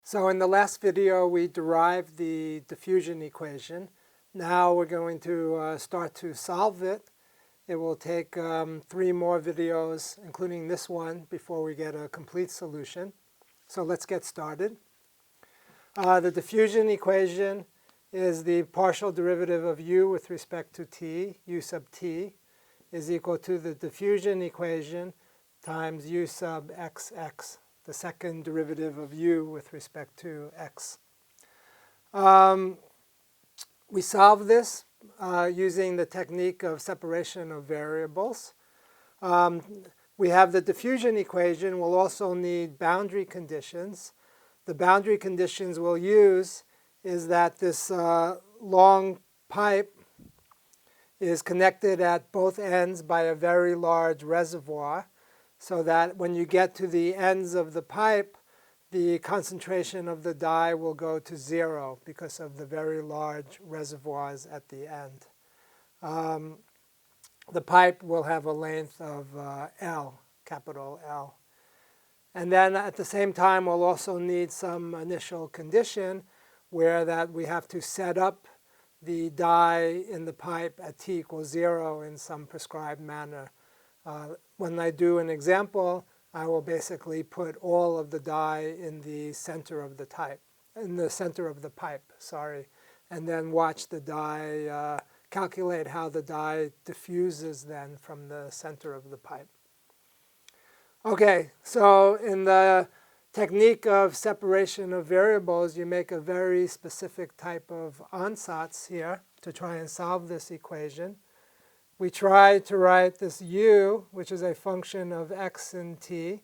So in the last video, we derived the diffusion equation. Now we're going to start to solve it. It will take 3 more videos, including this one, before we get a complete solution. So let's get started. The diffusion equation is the partial derivative of u with respect to t, u sub t, is equal to the diffusion equation times u sub xx, the second derivative of u with respect to x. We solve this using the technique of separation of variables. We have the diffusion equation. We'll also need boundary conditions. The boundary conditions we'll use is that this long pipe is connected at both ends by a very large reservoir, so that when you get to the ends of the pipe, the concentration of the dye will go to 0 because of the very large reservoirs at the end. The pipe will have a length of L, capital L. And then at the same time, we'll also need some initial condition where that we have to set up the dye in the pipe at t equals 0 in some prescribed manner. When I do an example, I will basically put all of the dye in the center of the pipe, and then watch the dye, calculate how the dye diffuses then from the center of the pipe. Okay, so in the technique of separation of variables, you make a very specific type of ansatz here to try and solve this equation. We try to write this u, which is a function of x and t,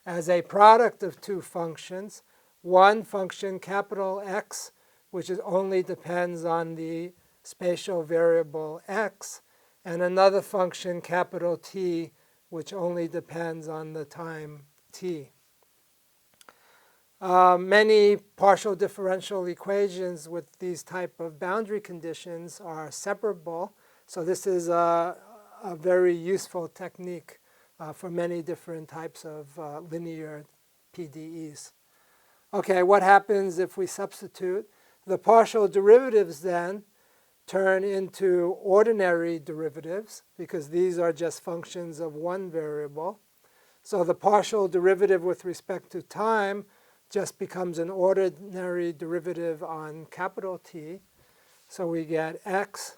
as a product of two functions. One function, capital X, which only depends on the spatial variable x, and another function, capital T, which only depends on the time t. Many partial differential equations with these type of boundary conditions are separable. So this is a very useful technique for many different types of linear PDEs. Okay, what happens if we substitute? The partial derivatives then turn into ordinary derivatives because these are just functions of one variable. So the partial derivative with respect to time just becomes an ordinary derivative on capital T. So we get x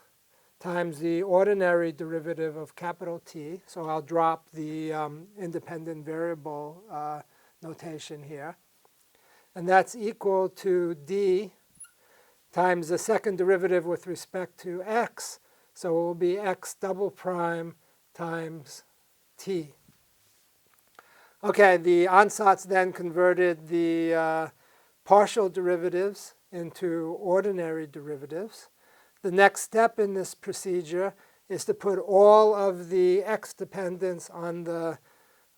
times the ordinary derivative of capital T. So I'll drop the independent variable notation here. And that's equal to d times the second derivative with respect to x. So it will be x double prime times t. Okay, the ansatz then converted the partial derivatives into ordinary derivatives. The next step in this procedure is to put all of the x dependence on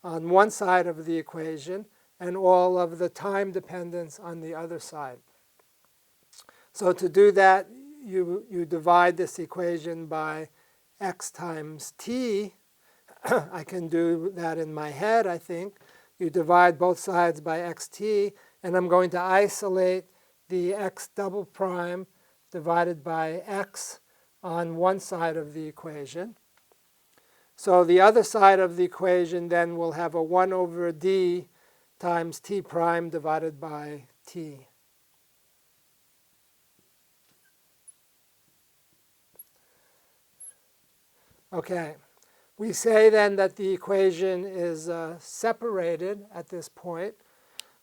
one side of the equation and all of the time dependence on the other side. So to do that, you divide this equation by x times t. I can do that in my head, I think. You divide both sides by xt, and I'm going to isolate the x double prime divided by x on one side of the equation. So the other side of the equation then will have a 1 over d times t prime divided by t. Okay, we say then that the equation is separated at this point.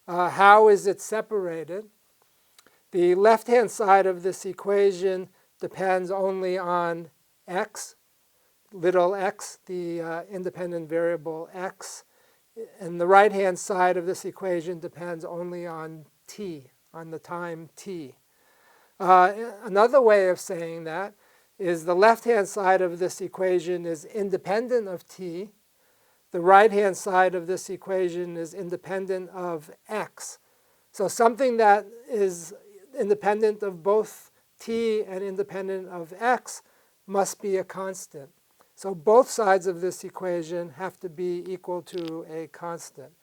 How is it separated? The left-hand side of this equation depends only on x, little x, the independent variable x. And the right-hand side of this equation depends only on t, on the time t. Another way of saying that is the left-hand side of this equation is independent of t. The right-hand side of this equation is independent of x. So something that is independent of both t and independent of x must be a constant. So both sides of this equation have to be equal to a constant.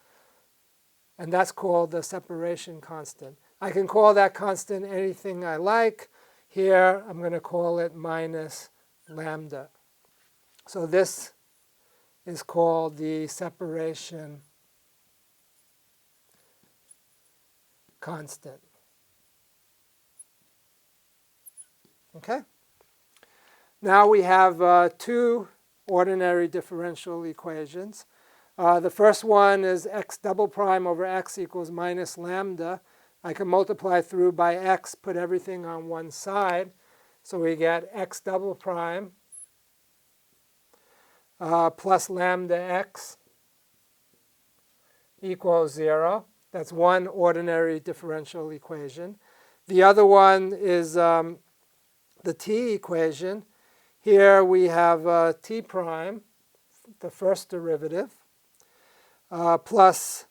and that's called the separation constant. I can call that constant anything I like. Here, I'm going to call it minus lambda. So this is called the separation constant. Okay? Now we have two ordinary differential equations. The first one is x double prime over x equals minus lambda. I can multiply through by x, put everything on one side. So we get x double prime plus lambda x equals 0. That's one ordinary differential equation. The other one is the t equation. Here we have t prime, the first derivative, plus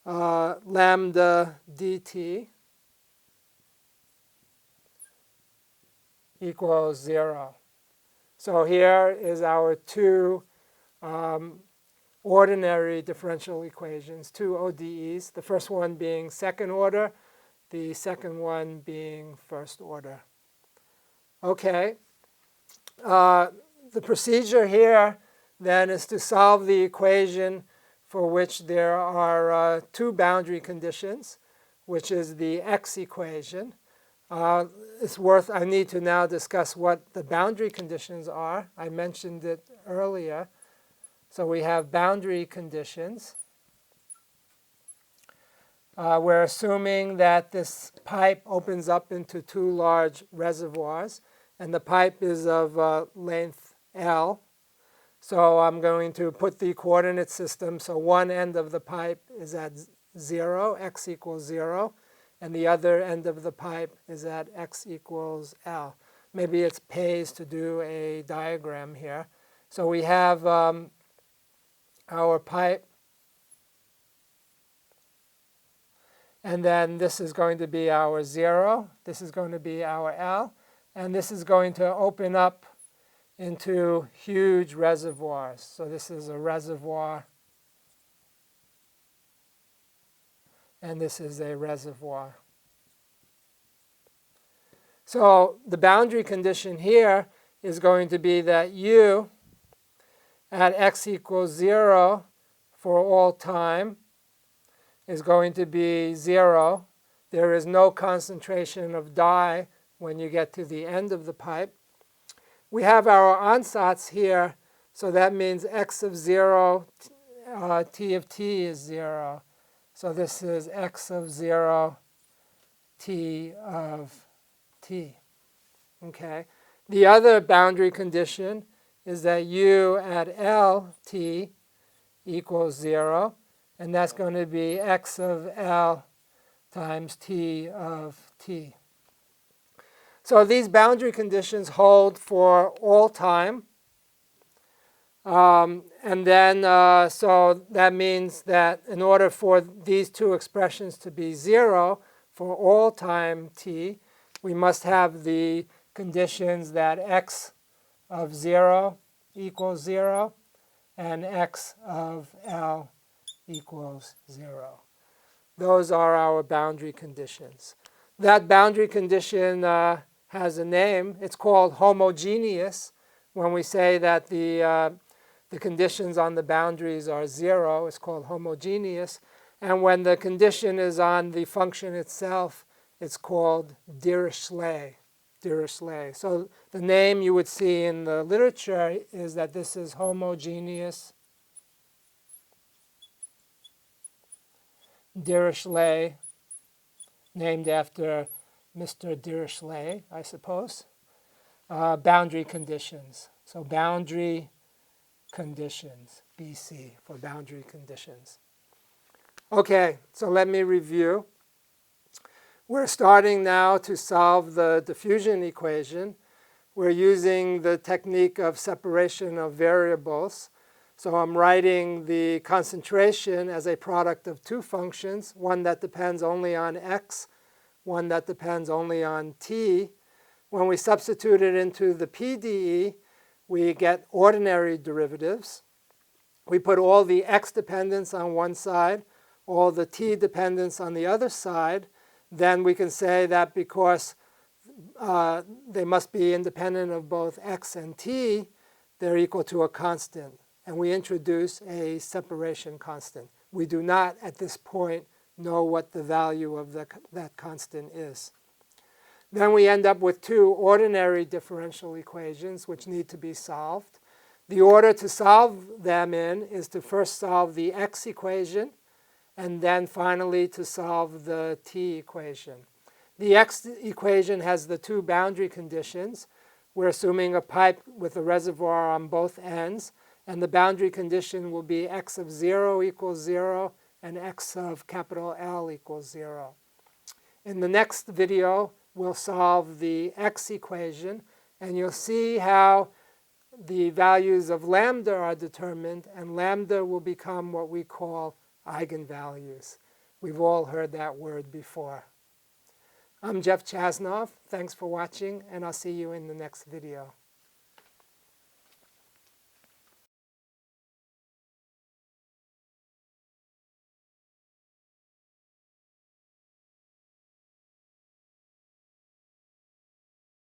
lambda dt equals 0. So here is our two ordinary differential equations, two ODEs, the first one being second order, the second one being first order. Okay, the procedure here then is to solve the equation for which there are two boundary conditions, which is the x equation. I need to now discuss what the boundary conditions are. I mentioned it earlier. So we have boundary conditions. We're assuming that this pipe opens up into two large reservoirs, and the pipe is of length L. So I'm going to put the coordinate system. So one end of the pipe is at 0, x equals 0, and the other end of the pipe is at x equals L. Maybe it pays to do a diagram here. So we have our pipe, and then this is going to be our 0, this is going to be our L, and this is going to open up into huge reservoirs. So this is a reservoir, and this is a reservoir. So the boundary condition here is going to be that u at x equals 0 for all time is going to be 0. There is no concentration of dye when you get to the end of the pipe. We have our ansatz here, so that means x of 0, t of t is 0. So this is x of 0, t of t. Okay. The other boundary condition is that u at L t equals 0, and that's going to be x of L times t of t. So these boundary conditions hold for all time. And then, so that means that in order for these two expressions to be 0 for all time t, we must have the conditions that x of 0 equals 0 and x of L equals 0. Those are our boundary conditions. That boundary condition has a name. It's called homogeneous. When we say that the conditions on the boundaries are 0, it's called homogeneous. And when the condition is on the function itself, it's called Dirichlet. Dirichlet. So the name you would see in the literature is that this is homogeneous Dirichlet, named after Mr. Dirichlet, I suppose. Boundary conditions. So boundary conditions, BC for boundary conditions. Okay, so let me review. We're starting now to solve the diffusion equation. We're using the technique of separation of variables. So I'm writing the concentration as a product of two functions, one that depends only on x, one that depends only on t. When we substitute it into the PDE, we get ordinary derivatives. We put all the x dependence on one side, all the t dependence on the other side, then we can say that because they must be independent of both x and t, they're equal to a constant. And we introduce a separation constant. We do not, at this point, know what the value of that constant is. Then we end up with two ordinary differential equations which need to be solved. The order to solve them in is to first solve the x equation and then finally to solve the t equation. The x equation has the two boundary conditions. We're assuming a pipe with a reservoir on both ends, and the boundary condition will be x of 0 equals 0 and x of capital L equals 0. In the next video, we'll solve the x equation, and you'll see how the values of lambda are determined, and lambda will become what we call eigenvalues. We've all heard that word before. I'm Jeff Chasnov. Thanks for watching, and I'll see you in the next video.